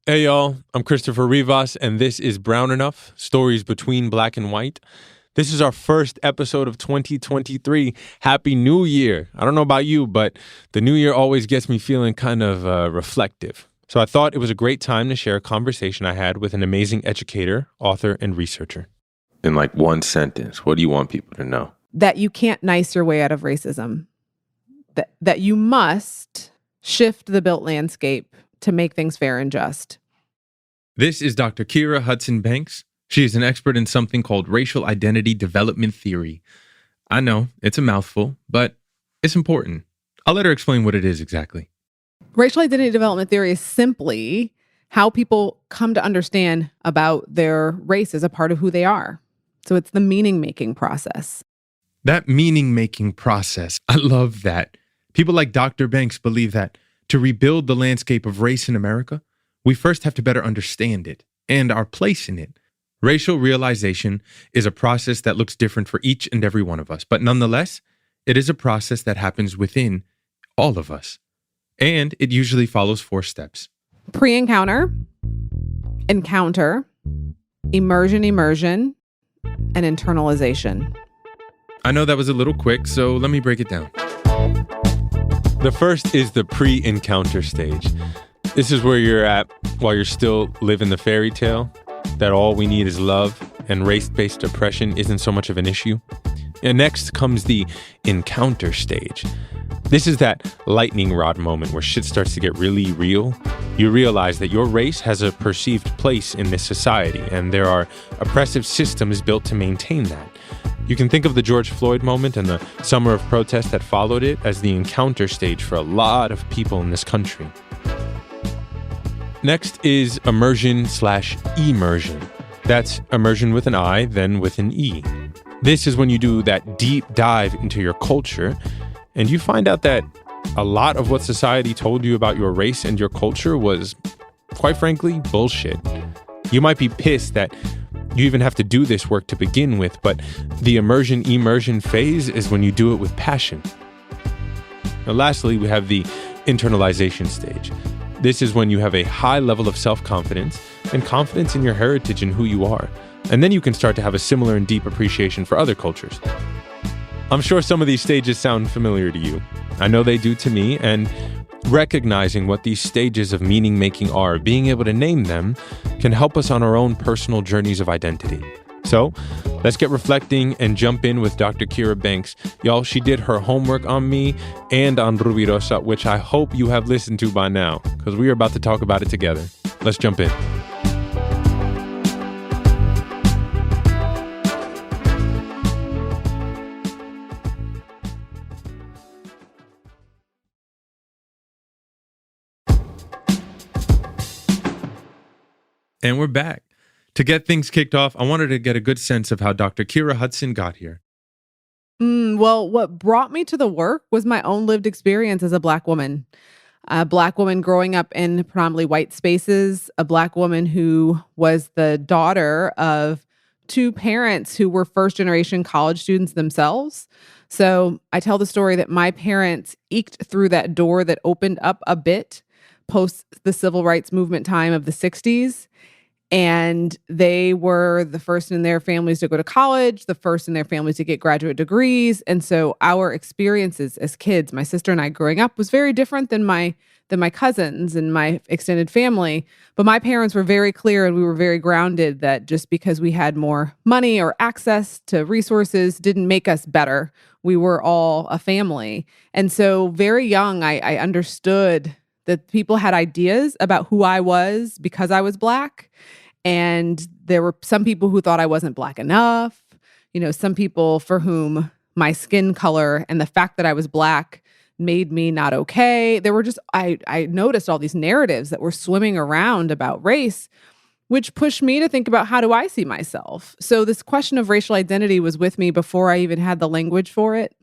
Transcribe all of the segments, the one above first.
Hey y'all, I'm Christopher Rivas, and this is Brown Enough, Stories Between Black and White. This is our first episode of 2023. Happy New Year. I don't know about you, but the new year always gets me feeling kind of reflective. So I thought it was a great time to share a conversation I had with an amazing educator, author, and researcher. In like one sentence, what do you want people to know? That you can't nice your way out of racism. That you must shift the built landscape to make things fair and just. This is Dr. Kira Hudson Banks. She is an expert in something called racial identity development theory. I know, it's a mouthful, but it's important. I'll let her explain what it is exactly. Racial identity development theory is simply how people come to understand about their race as a part of who they are. So it's the meaning-making process. That meaning-making process, I love that. People like Dr. Banks believe that to rebuild the landscape of race in America, we first have to better understand it and our place in it. Racial realization is a process that looks different for each and every one of us, but nonetheless, it is a process that happens within all of us. And it usually follows 4 steps. Pre-encounter, encounter, immersion, and internalization. I know that was a little quick, so let me break it down. The first is the pre-encounter stage. This is where you're at while you're still living the fairy tale, that all we need is love and race-based oppression isn't so much of an issue. And next comes the encounter stage. This is that lightning rod moment where shit starts to get really real. You realize that your race has a perceived place in this society, and there are oppressive systems built to maintain that. You can think of the George Floyd moment and the summer of protest that followed it as the encounter stage for a lot of people in this country. Next is immersion/emersion. That's immersion with an I, then with an E. This is when you do that deep dive into your culture, and you find out that a lot of what society told you about your race and your culture was, quite frankly, bullshit. You might be pissed that you even have to do this work to begin with, but the immersion phase is when you do it with passion. Now, lastly, we have the internalization stage. This is when you have a high level of self-confidence and confidence in your heritage and who you are. And then you can start to have a similar and deep appreciation for other cultures. I'm sure some of these stages sound familiar to you. I know they do to me, and recognizing what these stages of meaning-making are, being able to name them, can help us on our own personal journeys of identity. So, let's get reflecting and jump in with Dr. Kira Banks. Y'all, she did her homework on me and on Rubirosa, which I hope you have listened to by now, because we are about to talk about it together. Let's jump in. And we're back. To get things kicked off, I wanted to get a good sense of how Dr. Kira Hudson got here. Well, what brought me to the work was my own lived experience as a Black woman. A Black woman growing up in predominantly white spaces, a Black woman who was the daughter of 2 parents who were first-generation college students themselves. So I tell the story that my parents eked through that door that opened up a bit post the civil rights movement time of the 60s. And they were the first in their families to go to college, the first in their families to get graduate degrees. And so our experiences as kids, my sister and I growing up, was very different than my cousins and my extended family. But my parents were very clear, and we were very grounded that just because we had more money or access to resources didn't make us better. We were all a family. And so very young, I understood that people had ideas about who I was because I was Black. And there were some people who thought I wasn't Black enough. You know, some people for whom my skin color and the fact that I was Black made me not okay. There were just, I noticed all these narratives that were swimming around about race, which pushed me to think about, how do I see myself? So this question of racial identity was with me before I even had the language for it.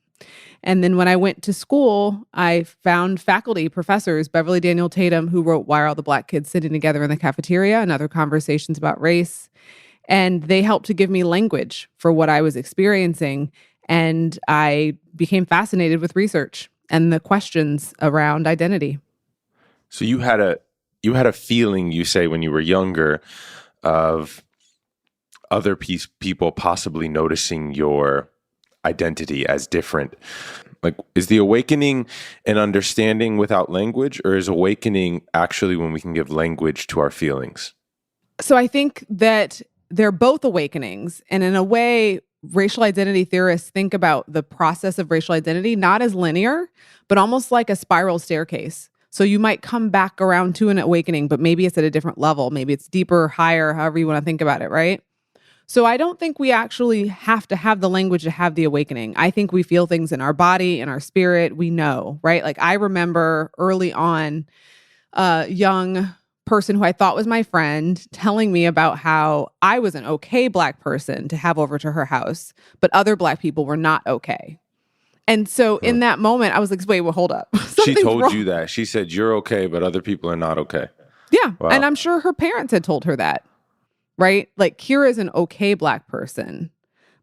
And then when I went to school, I found faculty, professors, Beverly Daniel Tatum, who wrote Why Are All the Black Kids Sitting Together in the Cafeteria and Other Conversations About Race. And they helped to give me language for what I was experiencing. And I became fascinated with research and the questions around identity. So you had you had a feeling, you say, when you were younger of other people possibly noticing your identity as different. Like, is the awakening an understanding without language, or is awakening actually when we can give language to our feelings? So I think that they're both awakenings. And in a way, racial identity theorists think about the process of racial identity not as linear, but almost like a spiral staircase. So you might come back around to an awakening, but maybe it's at a different level. Maybe it's deeper, higher, however you want to think about it, right? So I don't think we actually have to have the language to have the awakening. I think we feel things in our body, in our spirit. We know, right? Like I remember early on, a young person who I thought was my friend telling me about how I was an okay Black person to have over to her house, but other Black people were not okay. And so in that moment, I was like, wait, well, hold up. She told wrong. you that. She said, you're okay, but other people are not okay. Yeah. Wow. And I'm sure her parents had told her that, right? Like Kira's an okay Black person,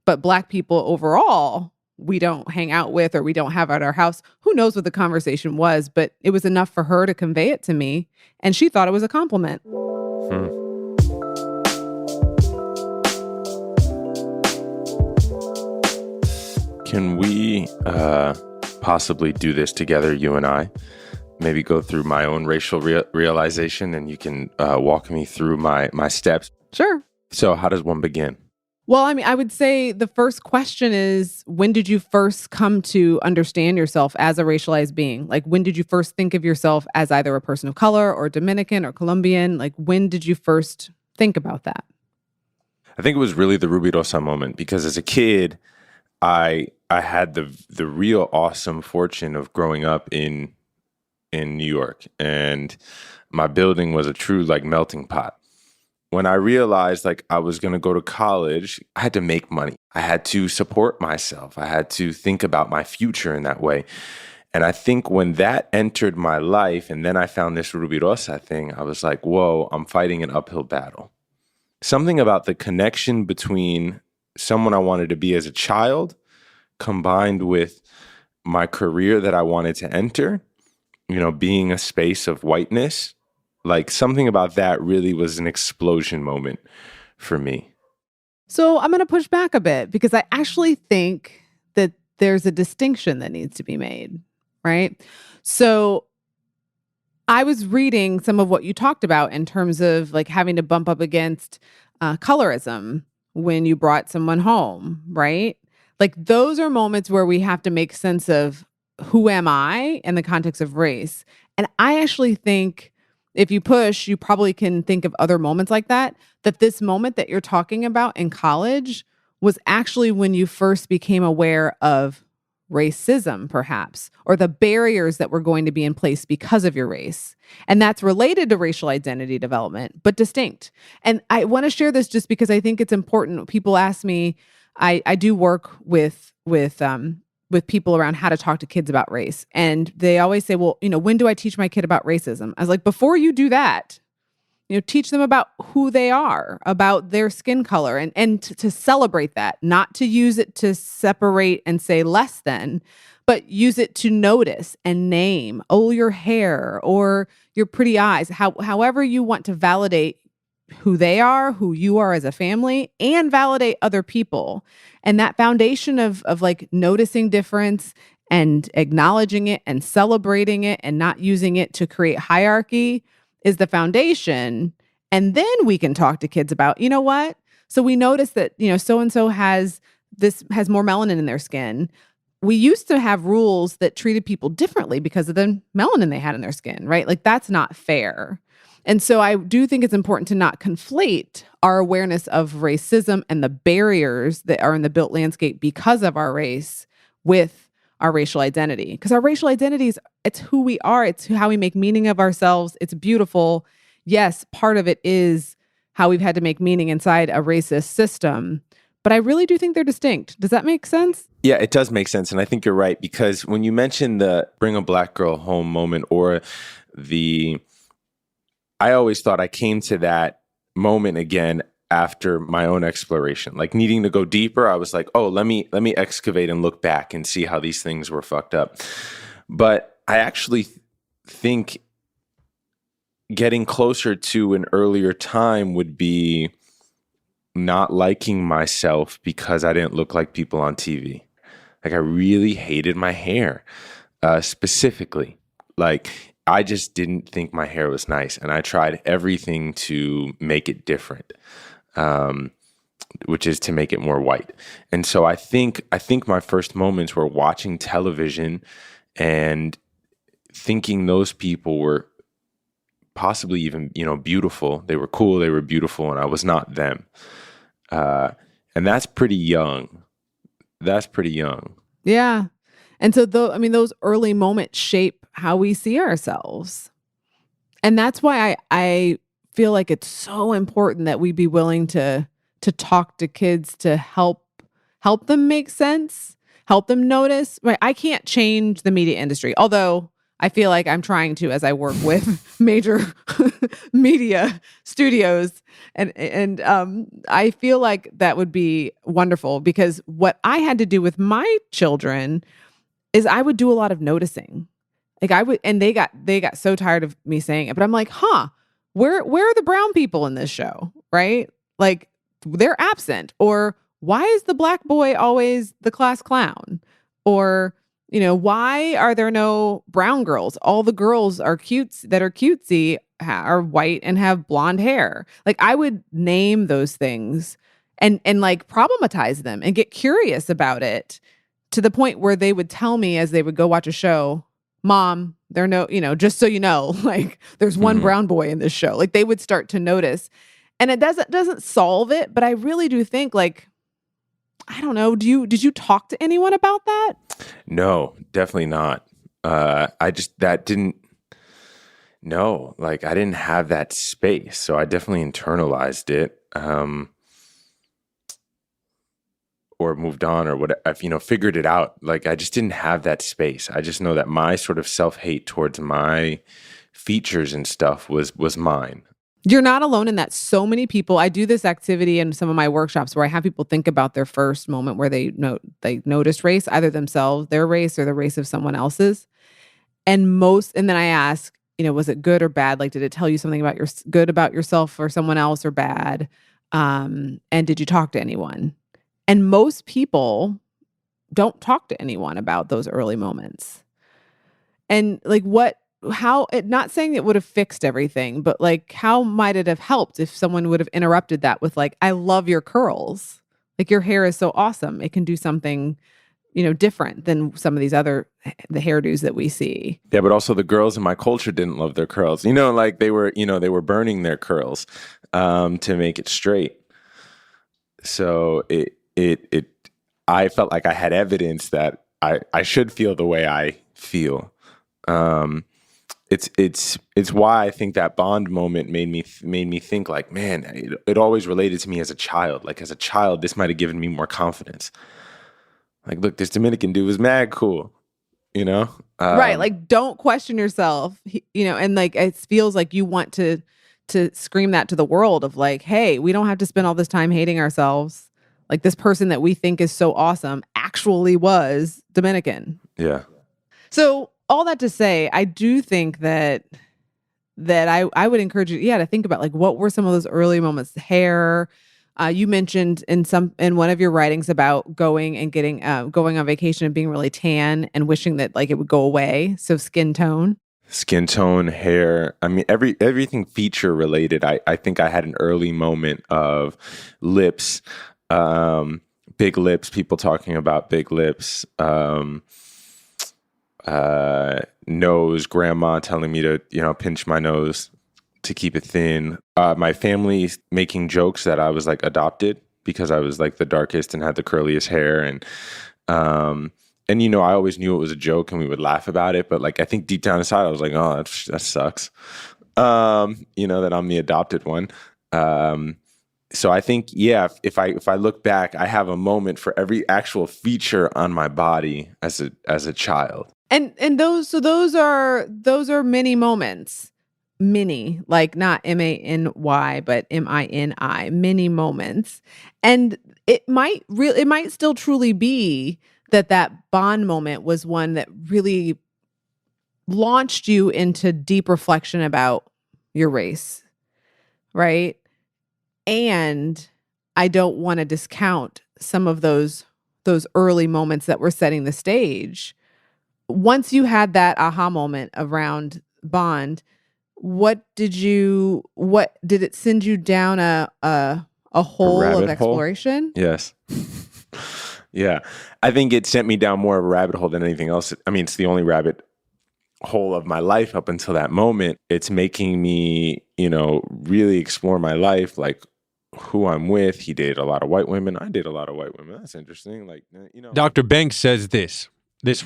but Black people overall, we don't hang out with or we don't have at our house. Who knows what the conversation was, but it was enough for her to convey it to me. And she thought it was a compliment. Can we possibly do this together, you and I? Maybe go through my own racial realization, and you can walk me through my steps. Sure. So how does one begin? Well, I mean, I would say the first question is, when did you first come to understand yourself as a racialized being? Like, when did you first think of yourself as either a person of color or Dominican or Colombian? Like, when did you first think about that? I think it was really the Rubirosa moment, because as a kid, I had the real awesome fortune of growing up in New York, and my building was a true like melting pot. When I realized like I was going to go to college, I had to make money. I had to support myself. I had to think about my future in that way. And I think when that entered my life, and then I found this Rubirosa thing, I was like, whoa, I'm fighting an uphill battle. Something about the connection between someone I wanted to be as a child combined with my career that I wanted to enter, being a space of whiteness, like something about that really was an explosion moment for me. So I'm going to push back a bit, because I actually think that there's a distinction that needs to be made, right? So I was reading some of what you talked about in terms of like having to bump up against colorism when you brought someone home, right? Like those are moments where we have to make sense of who am I in the context of race. And I actually think if you push, you probably can think of other moments like that this moment that you're talking about in college was actually when you first became aware of racism, perhaps, or the barriers that were going to be in place because of your race. And that's related to racial identity development, but distinct. And I want to share this just because I think it's important. People ask me, I do work with people around how to talk to kids about race. And they always say, well, when do I teach my kid about racism? I was like, before you do that, teach them about who they are, about their skin color, and to celebrate that, not to use it to separate and say less than, but use it to notice and name, oh, your hair or your pretty eyes, however you want to validate who they are, who you are as a family, and validate other people. And that foundation of like noticing difference and acknowledging it and celebrating it and not using it to create hierarchy is the foundation. And then we can talk to kids about, you know what? So we notice that, so-and-so has more melanin in their skin. We used to have rules that treated people differently because of the melanin they had in their skin, right? Like that's not fair. And so I do think it's important to not conflate our awareness of racism and the barriers that are in the built landscape because of our race with our racial identity. Because our racial identities, it's who we are. It's how we make meaning of ourselves. It's beautiful. Yes, part of it is how we've had to make meaning inside a racist system. But I really do think they're distinct. Does that make sense? Yeah, it does make sense. And I think you're right, because when you mention the bring a Black girl home moment, or I always thought I came to that moment again after my own exploration, like needing to go deeper. I was like, oh, let me excavate and look back and see how these things were fucked up. But I actually think getting closer to an earlier time would be not liking myself because I didn't look like people on TV. Like I really hated my hair, specifically. Like I just didn't think my hair was nice, and I tried everything to make it different, which is to make it more white. And so I think my first moments were watching television and thinking those people were possibly even, beautiful. They were cool, they were beautiful, and I was not them. And that's pretty young. Yeah. And so those early moments shape how we see ourselves. And that's why I feel like it's so important that we be willing to talk to kids to help them make sense, help them notice. Right? I can't change the media industry, although I feel like I'm trying to as I work with major media studios. And I feel like that would be wonderful, because what I had to do with my children is I would do a lot of noticing. Like I would, and they got so tired of me saying it, but I'm like, where are the brown people in this show? Right? Like they're absent. Or why is the black boy always the class clown? Or why are there no brown girls? All the girls are cutesy are white and have blonde hair. Like I would name those things and like problematize them and get curious about it, to the point where they would tell me as they would go watch a show, Mom, there are no, just so you know, like there's one brown boy in this show. Like they would start to notice. And it doesn't solve it, but I really do think, like, I don't know. Did you talk to anyone about that? No, definitely not. I didn't have that space. So I definitely internalized it, or moved on, or what, I've, figured it out. Like I just didn't have that space. I just know that my sort of self-hate towards my features and stuff was mine. You're not alone in that. So many people, I do this activity in some of my workshops where I have people think about their first moment where they noticed race, either themselves, their race, or the race of someone else's. And then I ask, was it good or bad? Like, did it tell you something about good about yourself or someone else, or bad? And did you talk to anyone? And most people don't talk to anyone about those early moments. And like not saying it would have fixed everything, but like, how might it have helped if someone would have interrupted that with like, I love your curls. Like your hair is so awesome. It can do something, different than some of these the hairdos that we see. Yeah. But also the girls in my culture didn't love their curls, like they were burning their curls, to make it straight. So I felt like I had evidence that I should feel the way I feel. It's why I think that bond moment made me think like, man, it always related to me as a child. Like as a child, this might have given me more confidence. Like, look, this Dominican dude was mad cool, right. Like, don't question yourself, and like, it feels like you want to scream that to the world of like, hey, we don't have to spend all this time hating ourselves. Like this person that we think is so awesome actually was Dominican. Yeah. So all that to say, I do think that I would encourage you, to think about like, what were some of those early moments? Hair. You mentioned in one of your writings about going on vacation and being really tan and wishing that like it would go away. So skin tone, hair. I mean, everything feature related. I think I had an early moment of lips, big lips. People talking about big lips. Nose, grandma telling me to, pinch my nose to keep it thin. My family making jokes that I was like adopted because I was like the darkest and had the curliest hair. And I always knew it was a joke and we would laugh about it. But like, I think deep down inside, I was like, oh, that sucks. That I'm the adopted one. So I think, yeah, if I look back, I have a moment for every actual feature on my body as a child. And those are many moments. Mini, like not MANY, but MINI, many moments. And it might still truly be that bond moment was one that really launched you into deep reflection about your race, right? And I don't want to discount some of those early moments that were setting the stage. Once you had that aha moment around Bond, what did it send you down a hole of rabbit hole? exploration? Yes. Yeah. I think it sent me down more of a rabbit hole than anything else. I mean, it's the only rabbit hole of my life up until that moment. It's making me, really explore my life, like who I'm with. He dated a lot of white women. I did a lot of white women. That's interesting. Dr. Banks says this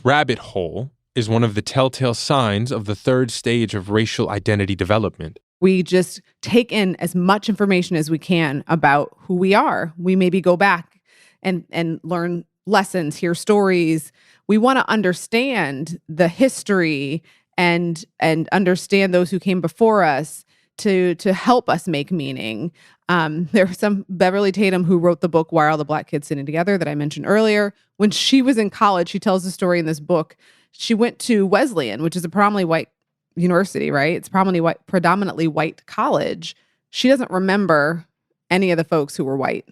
rabbit hole is one of the telltale signs of the third stage of racial identity development. We just take in as much information as we can about who we are. We maybe go back and learn lessons, hear stories. We want to understand the history and understand those who came before us to help us make meaning. There was some Beverly Tatum who wrote the book Why Are All the Black Kids Sitting Together that I mentioned earlier. When she was in college, she tells the story in this book. She went to Wesleyan, which is a predominantly white university, right? It's predominantly white college. She doesn't remember any of the folks who were white.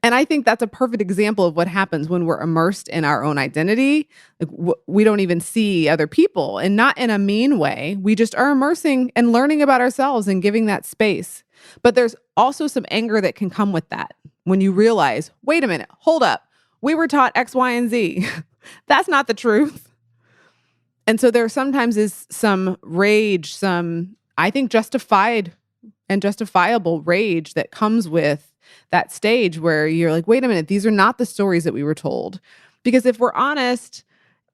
And I think that's a perfect example of what happens when we're immersed in our own identity. Like, we don't even see other people, and not in a mean way. We just are immersing and learning about ourselves and giving that space. But there's also some anger that can come with that when you realize, wait a minute, hold up. We were taught X, Y, and Z. That's not the truth. And so there sometimes is some rage, some, I think, justified and justifiable rage that comes with that stage where you're like, wait a minute, these are not the stories that we were told. Because if we're honest,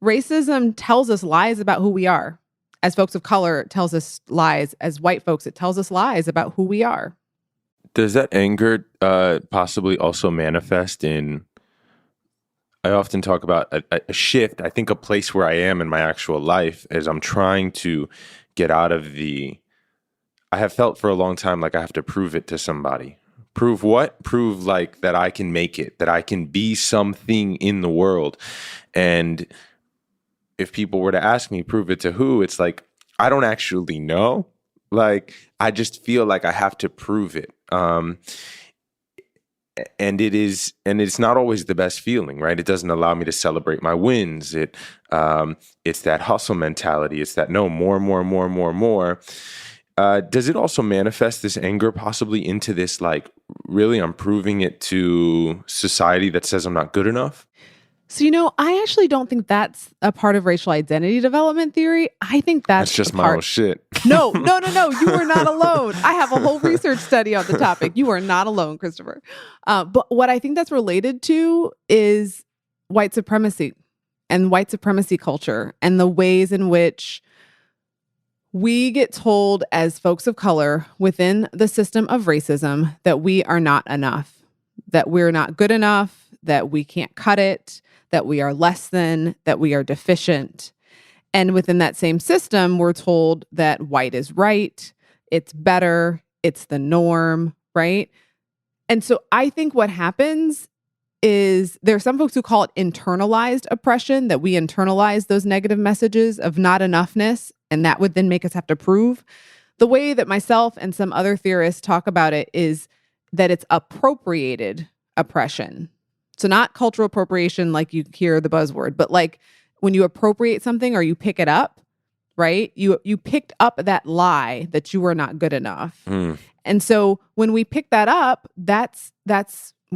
racism tells us lies about who we are. As folks of color, it tells us lies. As white folks, it tells us lies about who we are. Does that anger possibly also manifest in, I often talk about a shift, I think a place where I am in my actual life as I'm trying to get out of I have felt for a long time like I have to prove it to somebody. Prove what? Prove like that I can make it, that I can be something in the world. And if people were to ask me, prove it to who? It's like, I don't actually know. Like, I just feel like I have to prove it. And it's not always the best feeling, right? It doesn't allow me to celebrate my wins. It's that hustle mentality. It's that no, more. Does it also manifest this anger possibly into this, like, really I'm proving it to society that says I'm not good enough? So, I actually don't think that's a part of racial identity development theory. I think that's just my own shit. No. You are not alone. I have a whole research study on the topic. You are not alone, Christopher. But what I think that's related to is white supremacy and white supremacy culture and the ways in which we get told as folks of color within the system of racism that we are not enough, that we're not good enough, that we can't cut it, that we are less than, that we are deficient. And within that same system, we're told that white is right, it's better, it's the norm, right? And so I think what happens is there are some folks who call it internalized oppression, that we internalize those negative messages of not enoughness, and that would then make us have to prove. The way that myself and some other theorists talk about it is that it's appropriated oppression. So not cultural appropriation like you hear the buzzword, but like when you appropriate something or you pick it up, right? You picked up that lie that you were not good enough. Mm. And so when we pick that up, that's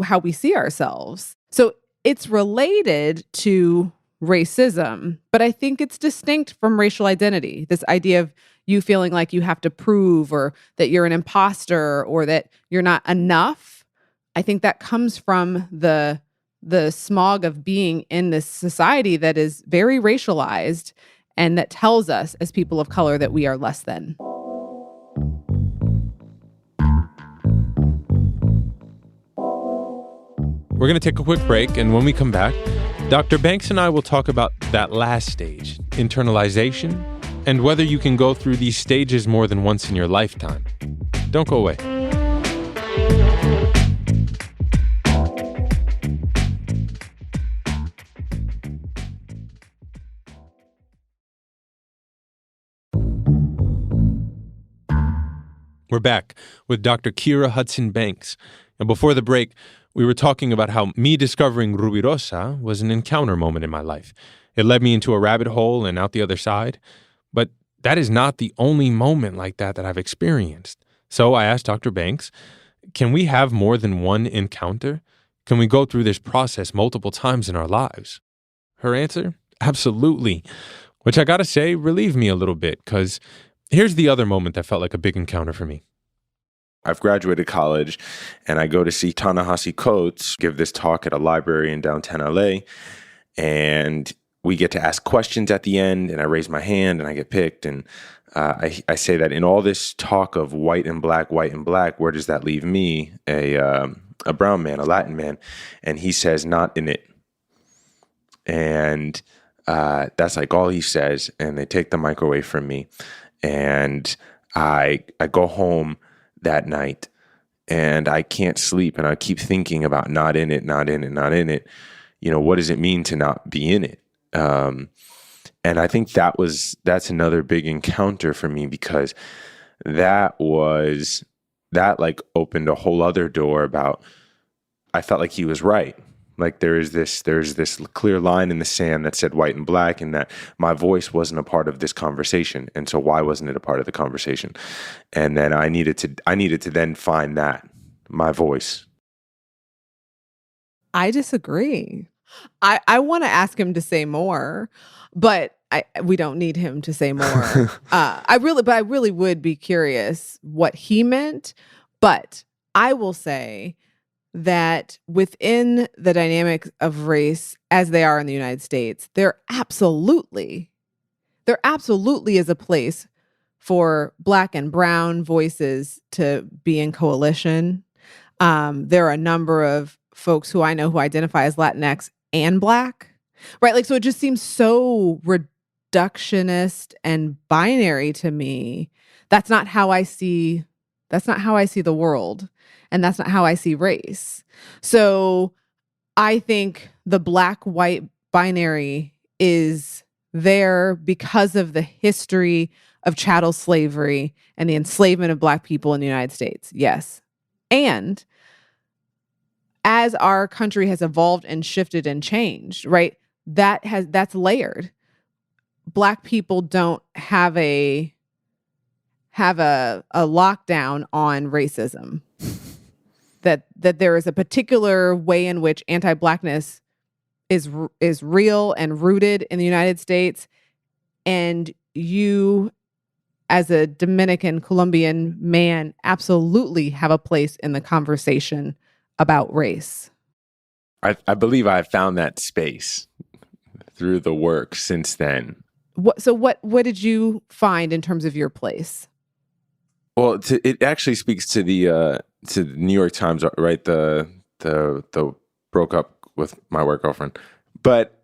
how we see ourselves. So it's related to racism, but I think it's distinct from racial identity. This idea of you feeling like you have to prove or that you're an imposter or that you're not enough. I think that comes from the smog of being in this society that is very racialized and that tells us as people of color that we are less than. We're going to take a quick break, and when we come back, Dr. Banks and I will talk about that last stage, internalization, and whether you can go through these stages more than once in your lifetime. Don't go away. We're back with Dr. Kira Hudson Banks. And before the break, we were talking about how me discovering Rubirosa was an encounter moment in my life. It led me into a rabbit hole and out the other side. But that is not the only moment like that I've experienced. So I asked Dr. Banks, can we have more than one encounter? Can we go through this process multiple times in our lives? Her answer? Absolutely. Which I gotta say relieved me a little bit, because here's the other moment that felt like a big encounter for me. I've graduated college and I go to see Ta-Nehisi Coates give this talk at a library in downtown LA. And we get to ask questions at the end, and I raise my hand and I get picked. And I say that in all this talk of white and black, where does that leave me, a brown man, a Latin man? And he says, not in it. And that's like all he says. And they take the mic away from me. And I go home that night and I can't sleep, and I keep thinking about not in it. You know, what does it mean to not be in it? And I think that's another big encounter for me, because that like opened a whole other door about, I felt like he was right. Like there's this clear line in the sand that said white and black, and that my voice wasn't a part of this conversation. And so why wasn't it a part of the conversation? And then I needed to then find my voice. I disagree. I want to ask him to say more, but we don't need him to say more. I really would be curious what he meant. But I will say that within the dynamics of race as they are in the United States, there absolutely is a place for Black and brown voices to be in coalition. There are a number of folks who I know who identify as Latinx and Black, right? Like, so it just seems so reductionist and binary to me. That's not how I see the world. And that's not how I see race. So I think the Black-white binary is there because of the history of chattel slavery and the enslavement of Black people in the United States. Yes. And as our country has evolved and shifted and changed, right? That's layered. Black people don't have a lockdown on racism. That there is a particular way in which anti-Blackness is real and rooted in the United States, and you, as a Dominican Colombian man, absolutely have a place in the conversation about race. I believe I've found that space through the work since then. What did you find in terms of your place? Well, it actually speaks to the New York Times, right? The broke up with my work girlfriend, but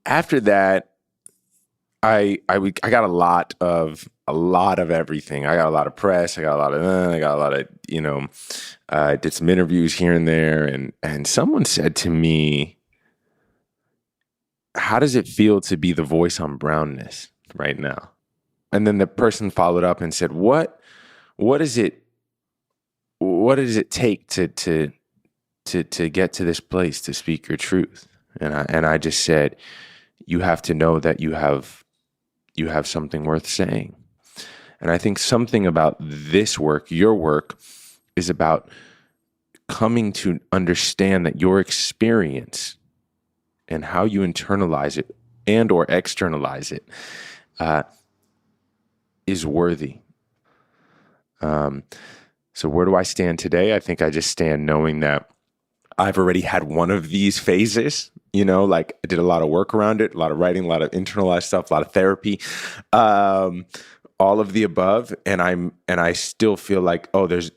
after that, I got a lot of everything. I got a lot of press. I got a lot of did some interviews here and there, and someone said to me, "How does it feel to be the voice on brownness right now?" And then the person followed up and said, "What does it take to get to this place to speak your truth?" And I just said, "You have to know that you have something worth saying." And I think something about this work, your work, is about coming to understand that your experience and how you internalize it and or externalize it is worthy. So where do I stand today? I think I just stand knowing that I've already had one of these phases, like I did a lot of work around it, a lot of writing, a lot of internalized stuff, a lot of therapy, all of the above. And I still feel like, there's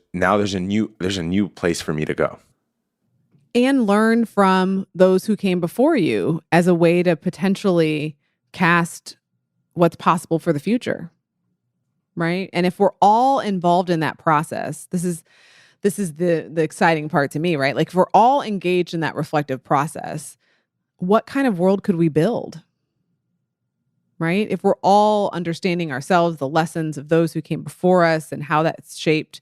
a new place for me to go. And learn from those who came before you as a way to potentially cast what's possible for the future. Right? And if we're all involved in that process, this is the exciting part to me, right? Like if we're all engaged in that reflective process, what kind of world could we build? right? If we're all understanding ourselves, the lessons of those who came before us and how that's shaped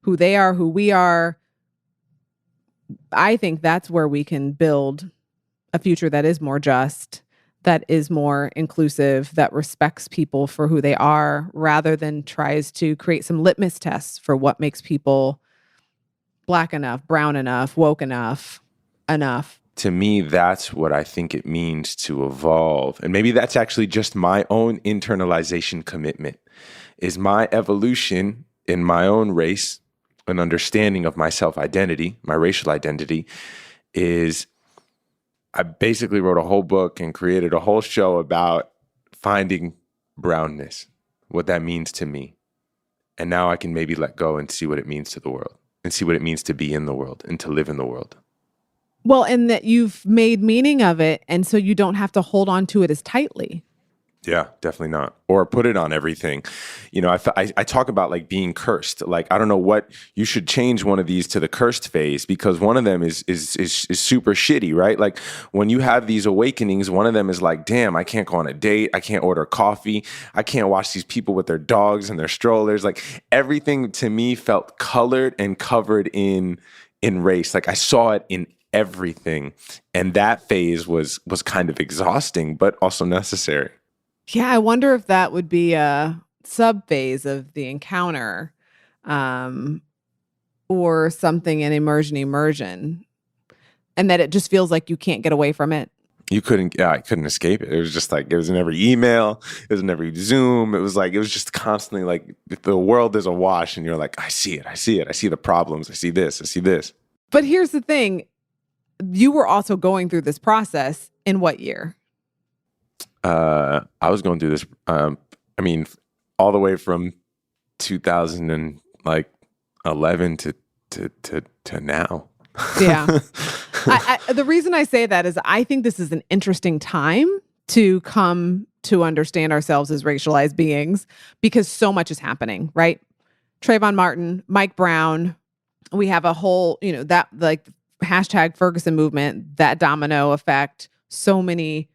who they are, who we are, I think that's where we can build a future that is more just, that is more inclusive, that respects people for who they are, rather than tries to create some litmus tests for what makes people Black enough, brown enough, woke enough, enough. To me, that's what I think it means to evolve. And maybe that's actually just my own internalization commitment, is my evolution in my own race, an understanding of my self-identity, my racial identity, is I basically wrote a whole book and created a whole show about finding brownness, what that means to me. And now I can maybe let go and see what it means to the world and see what it means to be in the world and to live in the world. Well, and that you've made meaning of it, and so you don't have to hold on to it as tightly. Yeah, definitely not. Or put it on everything. You know, I talk about like being cursed. Like, I don't know what, you should change one of these to the cursed phase, because one of them is super shitty, right? Like when you have these awakenings, one of them is like, damn, I can't go on a date. I can't order coffee. I can't watch these people with their dogs and their strollers. Like everything to me felt colored and covered in race. Like I saw it in everything. And that phase was kind of exhausting, but also necessary. Yeah, I wonder if that would be a sub phase of the encounter, or something in immersion, and that it just feels like you can't get away from it. I couldn't escape it. It was just like, it was in every email, it was in every Zoom. It was just constantly like the world is awash and you're like, I see it. I see the problems. I see this. But here's the thing. You were also going through this process in what year? I was going through this, all the way from 2011 to now. Yeah. The reason I say that is I think this is an interesting time to come to understand ourselves as racialized beings, because so much is happening, right? Trayvon Martin, Mike Brown, we have a whole, that like hashtag Ferguson movement, that domino effect, so many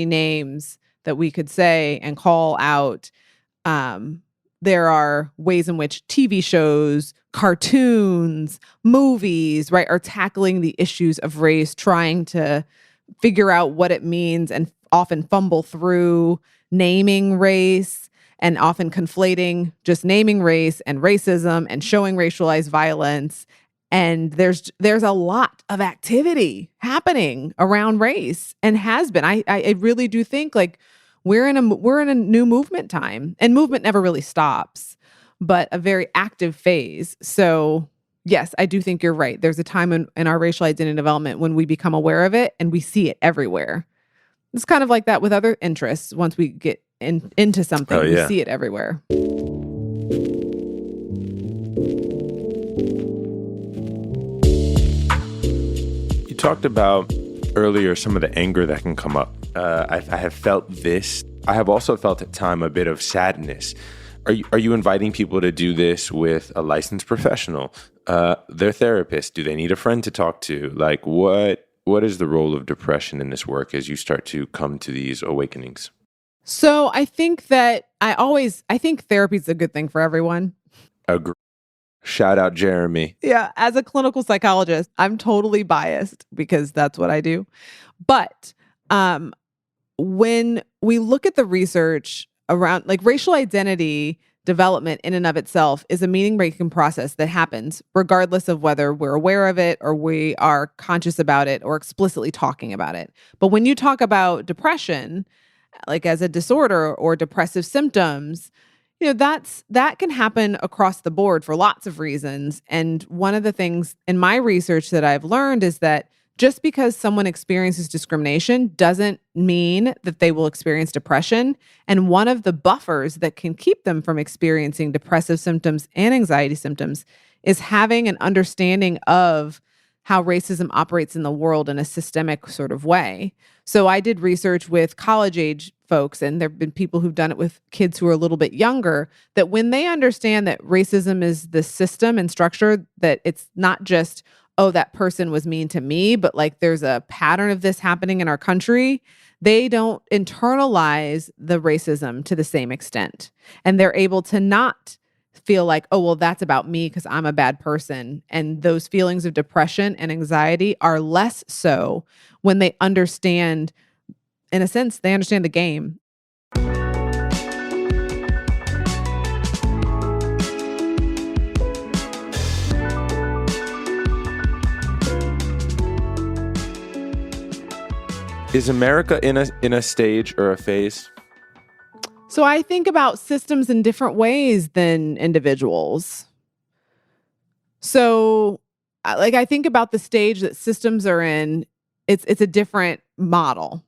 names that we could say and call out. There are ways in which TV shows, cartoons, movies, right, are tackling the issues of race, trying to figure out what it means, and often fumble through naming race, and often conflating just naming race and racism and showing racialized violence. And there's a lot of activity happening around race, and has been. I really do think like we're in a new movement time, and movement never really stops, but a very active phase. So yes, I do think you're right. There's a time in our racial identity development when we become aware of it and we see it everywhere. It's kind of like that with other interests. Once we get into something, we see it everywhere. You talked about earlier some of the anger that can come up. I have felt this. I have also felt at time a bit of sadness. Are you inviting people to do this with a licensed professional, their therapist? Do they need a friend to talk to? Like what is the role of depression in this work as you start to come to these awakenings? So I think that I think therapy is a good thing for everyone. Agree. Shout out Jeremy. Yeah, as a clinical psychologist, I'm totally biased because that's what I do. But when we look at the research around like racial identity development in and of itself is a meaning-making process that happens regardless of whether we're aware of it or we are conscious about it or explicitly talking about it. But when you talk about depression, like as a disorder or depressive symptoms, that can happen across the board for lots of reasons. And one of the things in my research that I've learned is that just because someone experiences discrimination doesn't mean that they will experience depression. And one of the buffers that can keep them from experiencing depressive symptoms and anxiety symptoms is having an understanding of how racism operates in the world in a systemic sort of way. So I did research with college-age folks, and there have been people who've done it with kids who are a little bit younger, that when they understand that racism is the system and structure, that it's not just, oh, that person was mean to me, but like there's a pattern of this happening in our country, they don't internalize the racism to the same extent. And they're able to not feel like, oh, well, that's about me because I'm a bad person. And those feelings of depression and anxiety are less so when they understand, in a sense, they understand the game. Is America in a stage or a phase? So I think about systems in different ways than individuals. So I think about the stage that systems are in, it's a different model,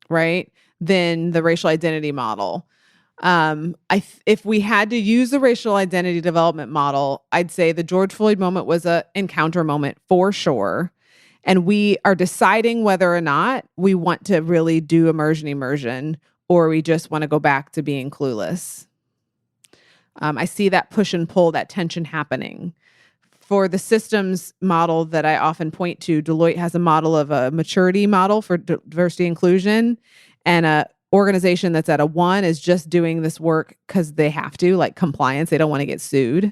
right? Than the racial identity model. If we had to use the racial identity development model, I'd say the George Floyd moment was an encounter moment for sure. And we are deciding whether or not we want to really do immersion, or we just want to go back to being clueless. I see that push and pull, that tension happening. For the systems model that I often point to, Deloitte has a model of a maturity model for diversity inclusion, and a organization that's at a 1 is just doing this work because they have to, like compliance. They don't want to get sued.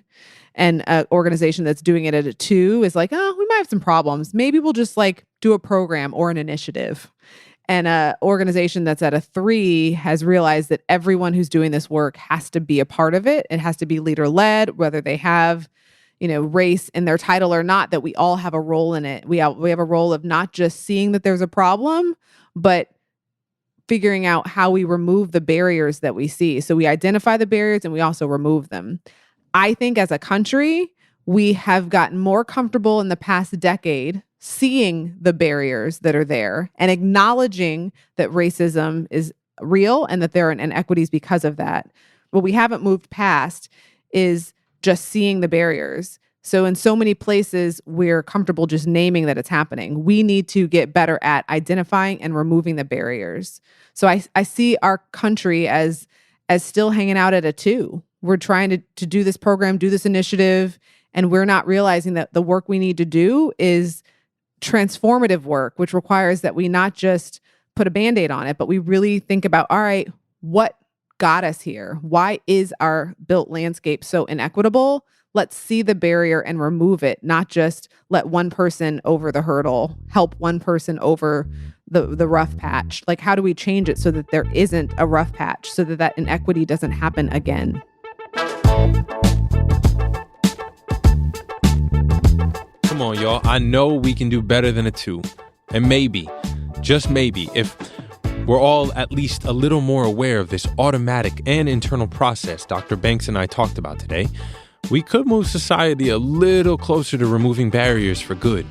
And an organization that's doing it at a 2 is like, oh, we might have some problems. Maybe we'll just like do a program or an initiative. And an organization that's at a 3 has realized that everyone who's doing this work has to be a part of it. It has to be leader-led, whether they have, race in their title or not, that we all have a role in it. We have a role of not just seeing that there's a problem, but figuring out how we remove the barriers that we see. So we identify the barriers and we also remove them. I think as a country, we have gotten more comfortable in the past decade seeing the barriers that are there and acknowledging that racism is real and that there are inequities because of that. What we haven't moved past is just seeing the barriers. So in so many places, we're comfortable just naming that it's happening. We need to get better at identifying and removing the barriers. So I see our country as still hanging out at a 2. We're trying to do this program, do this initiative, and we're not realizing that the work we need to do is transformative work, which requires that we not just put a Band-Aid on it, but we really think about, all right, what got us here? Why is our built landscape so inequitable? Let's see the barrier and remove it, not just let one person over the hurdle, help one person over the rough patch. Like, how do we change it so that there isn't a rough patch, so that inequity doesn't happen again? Come on, y'all. I know we can do better than a 2. And maybe, just maybe, if we're all at least a little more aware of this automatic and internal process Dr. Banks and I talked about today, we could move society a little closer to removing barriers for good.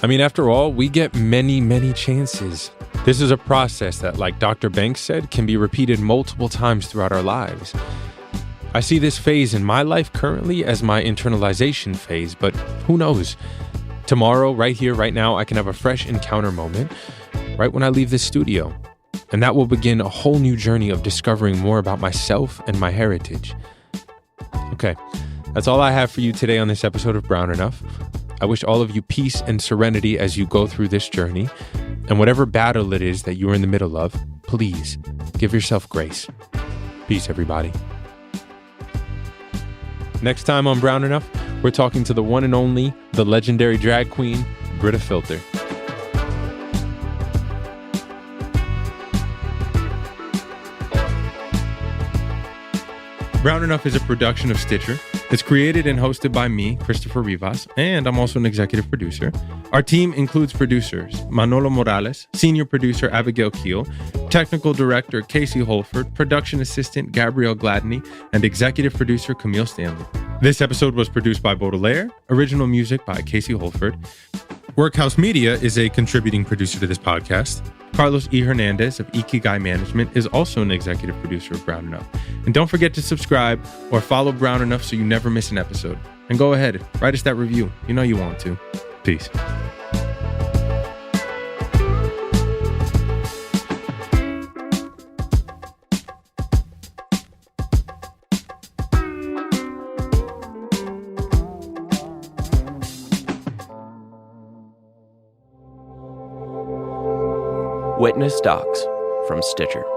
I mean, after all, we get many, many chances. This is a process that, like Dr. Banks said, can be repeated multiple times throughout our lives. I see this phase in my life currently as my internalization phase, but who knows? Tomorrow, right here, right now, I can have a fresh encounter moment right when I leave this studio. And that will begin a whole new journey of discovering more about myself and my heritage. Okay, that's all I have for you today on this episode of Brown Enough. I wish all of you peace and serenity as you go through this journey. And whatever battle it is that you're in the middle of, please give yourself grace. Peace, everybody. Next time on Brown Enough, we're talking to the one and only, the legendary drag queen, Britta Filter. Brown Enough is a production of Stitcher. It's created and hosted by me, Christopher Rivas, and I'm also an executive producer. Our team includes producers Manolo Morales, senior producer Abigail Keel, technical director Casey Holford, production assistant Gabrielle Gladney, and executive producer Camille Stanley. This episode was produced by Baudelaire, original music by Casey Holford. Workhouse Media is a contributing producer to this podcast. Carlos E. Hernandez of Ikigai Management is also an executive producer of Brown Enough. And don't forget to subscribe or follow Brown Enough so you never miss an episode. And go ahead, write us that review. You know you want to. Peace. Witness Docs from Stitcher.